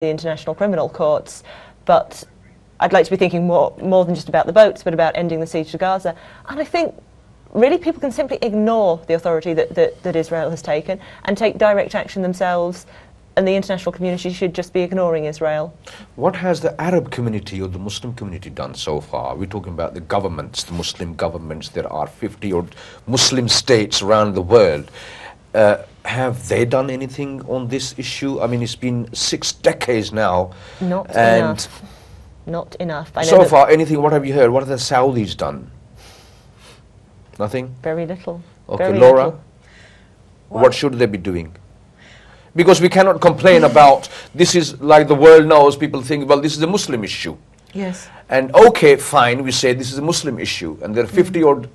the international criminal courts, but I'd like to be thinking more than just about the boats, but about ending the siege to Gaza. And I think really people can simply ignore the authority that Israel has taken and take direct action themselves, and the international community should just be ignoring Israel. What has the Arab community or the Muslim community done so far? We're talking about the governments, the Muslim governments. There are 50 odd Muslim states around the world. Have they done anything on this issue? I mean, it's been 6 decades now. Not enough. Not enough. I know so far, anything, what have you heard? What have the Saudis done? Nothing? Very little. Okay, very Laura, little. what should they be doing? Because we cannot complain about, this is like the world knows, people think, well, this is a Muslim issue. Yes. And okay, fine, we say this is a Muslim issue, and there are 50 odd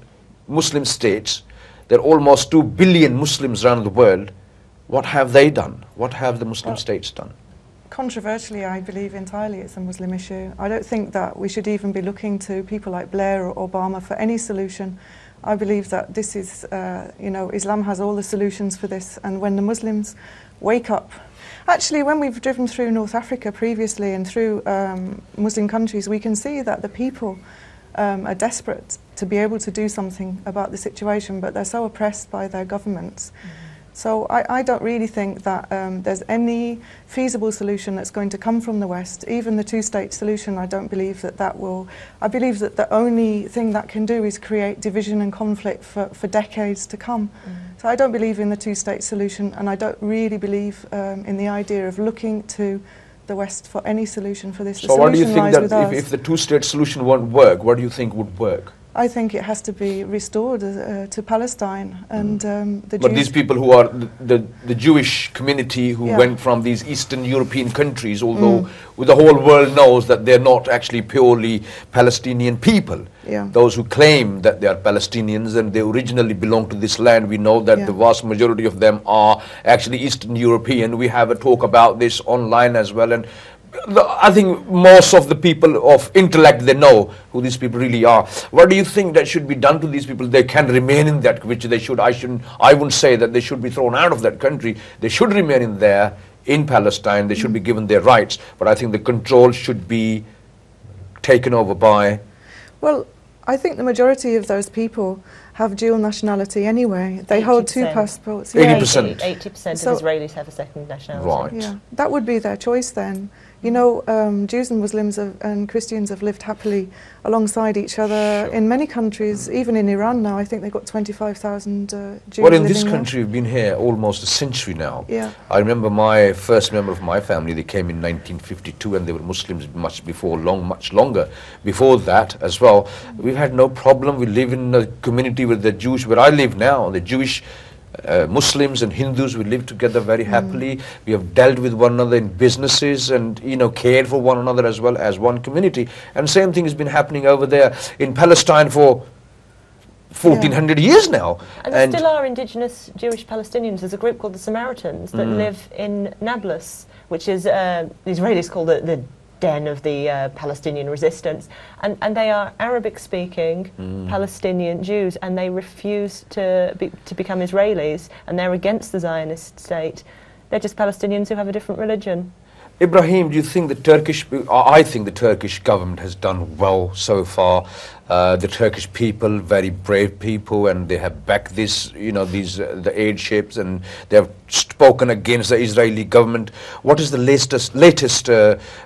Muslim states, there are almost 2 billion Muslims around the world. What have they done? What have the Muslim states done? Controversially, I believe entirely it's a Muslim issue. I don't think that we should even be looking to people like Blair or Obama for any solution. I believe that this is, Islam has all the solutions for this, and when the Muslims wake up. Actually, when we've driven through North Africa previously and through Muslim countries, we can see that the people are desperate to be able to do something about the situation, but they're so oppressed by their governments. So I don't really think that there's any feasible solution that's going to come from the West. Even the two-state solution, I don't believe that will. I believe that the only thing that can do is create division and conflict for decades to come. So I don't believe in the two-state solution, and I don't really believe in the idea of looking to the West for any solution for this. So what do you think that if the two-state solution won't work, what do you think would work? I think it has to be restored to Palestine and the But these people who are the Jewish community who went from these Eastern European countries, although the whole world knows that they're not actually purely Palestinian people. Those who claim that they are Palestinians and they originally belong to this land, we know that the vast majority of them are actually Eastern European. We have a talk about this online as well, and I think most of the people of intellect, they know who these people really are. What do you think that should be done to these people? They can remain in that, which they should. I wouldn't say that they should be thrown out of that country. They should remain in there, in Palestine. They should be given their rights. But I think the control should be taken over by... Well, I think the majority of those people have dual nationality anyway. They hold 2 passports. 80%. 80% of Israelis have a second nationality. Right. Yeah, that would be their choice then. You know, Jews and Muslims and Christians have lived happily alongside each other in many countries, even in Iran now. I think they've got 25,000 Jews. Well, in this country, we've been here almost a century now. Yeah. I remember my first member of my family, they came in 1952, and they were Muslims much before, much longer before that as well. We've had no problem. We live in a community with the Jewish, where I live now, the Jewish Muslims and Hindus, we live together very happily. We have dealt with one another in businesses and, you know, cared for one another as well as one community. And same thing has been happening over there in Palestine for 1400 years now. And there still are indigenous Jewish Palestinians. There's a group called the Samaritans that live in Nablus, which is the Israelis call the den of the Palestinian resistance, and they are Arabic-speaking Palestinian Jews, and they refuse to become Israelis, and they're against the Zionist state. They're just Palestinians who have a different religion. Ibrahim, do you think I think the Turkish government has done well so far. The Turkish people, very brave people, and they have backed this, you know, the aid ships, and they have spoken against the Israeli government. What is the latest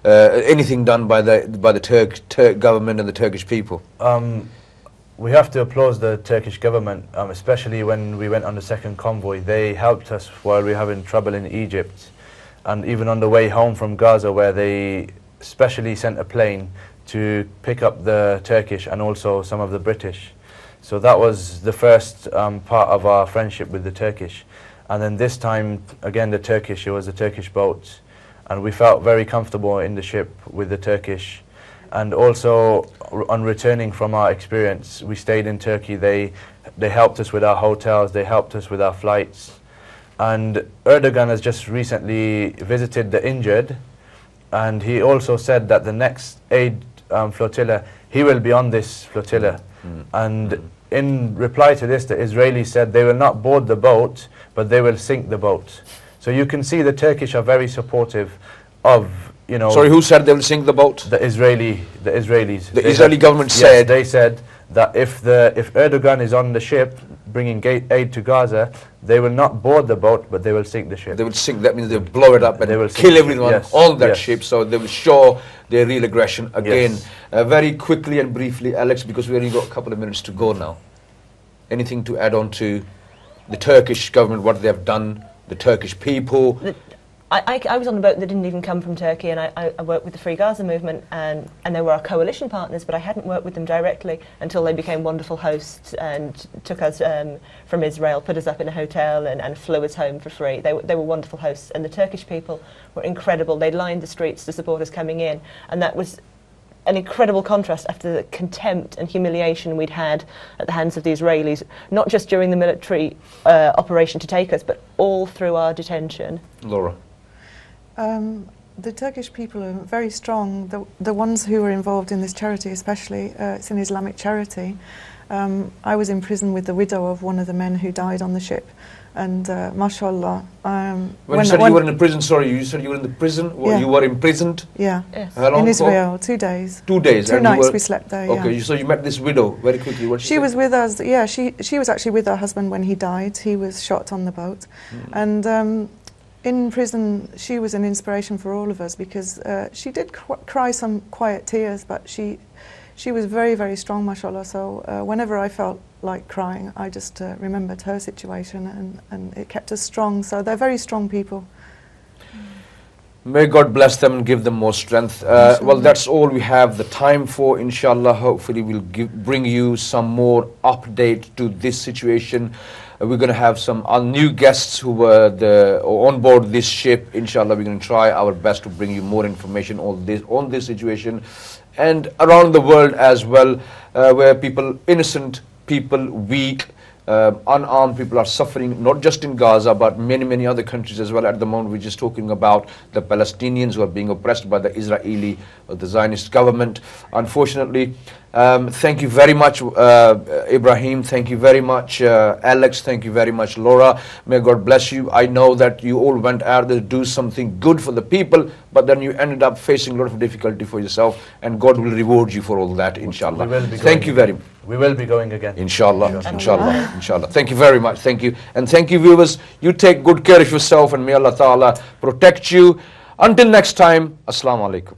anything done by the Turk government and the Turkish people? We have to applaud the Turkish government, especially when we went on the second convoy. They helped us while we were having trouble in Egypt. And even on the way home from Gaza, where they specially sent a plane to pick up the Turkish and also some of the British. So that was the first part of our friendship with the Turkish. And then this time, again, it was a Turkish boat. And we felt very comfortable in the ship with the Turkish. And also, on returning from our experience, we stayed in Turkey. They helped us with our hotels, they helped us with our flights. And Erdogan has just recently visited the injured, and he also said that the next aid flotilla, he will be on this flotilla. And in reply to this, the Israelis said they will not board the boat, but they will sink the boat. So you can see the Turkish are very supportive of, you know... Sorry, who said they will sink the boat? The Israelis. The Israeli government said... Yes, they said that if Erdogan is on the ship bringing aid to Gaza, they will not board the boat, but they will sink the ship. They will sink, that means they'll blow it up and they will kill everyone on that yes. ship, so they will show their real aggression again. Yes. Very quickly and briefly, Alex, because we only got a couple of minutes to go now. Anything to add on to the Turkish government, what they have done, the Turkish people? I was on a boat that didn't even come from Turkey, and I worked with the Free Gaza movement, and they were our coalition partners, but I hadn't worked with them directly until they became wonderful hosts and took us from Israel, put us up in a hotel and flew us home for free. They were wonderful hosts, and the Turkish people were incredible. They lined the streets to support us coming in, and that was an incredible contrast after the contempt and humiliation we'd had at the hands of the Israelis, not just during the military operation to take us, but all through our detention. Laura? The Turkish people are very strong. The ones who are involved in this charity, especially, it's an Islamic charity. I was in prison with the widow of one of the men who died on the ship, and mashallah. When you said you were in the prison, sorry, you said you were in the prison? Yeah. You were imprisoned? Yeah. Yes. How long in Israel, for? 2 days. 2 days? 2 nights we slept there, okay, yeah. so you met this widow very quickly. What She was with us, yeah, she was actually with her husband when he died. He was shot on the boat. And in prison, she was an inspiration for all of us, because she did cry some quiet tears, but she was very, very strong, mashallah. So whenever I felt like crying, I just remembered her situation, and it kept us strong. So they're very strong people. May God bless them and give them more strength. Well, that's all we have the time for, inshallah. Hopefully we'll bring you some more update to this situation. We're going to have some new guests who were on board this ship. Inshallah, we're going to try our best to bring you more information on this situation, and around the world as well, where innocent people, weak, unarmed people are suffering, not just in Gaza, but many other countries as well. At the moment, we're just talking about the Palestinians who are being oppressed by the Israeli or the Zionist government. Unfortunately, thank you very much, Ibrahim. Thank you very much, Alex. Thank you very much, Laura. May God bless you. I know that you all went out there to do something good for the people, but then you ended up facing a lot of difficulty for yourself, and God will reward you for all that, inshallah. Thank you very much. We will be going again. Inshallah. Thank you very much. Thank you. And thank you, viewers. You take good care of yourself, and may Allah Ta'ala protect you. Until next time, Assalamu alaikum.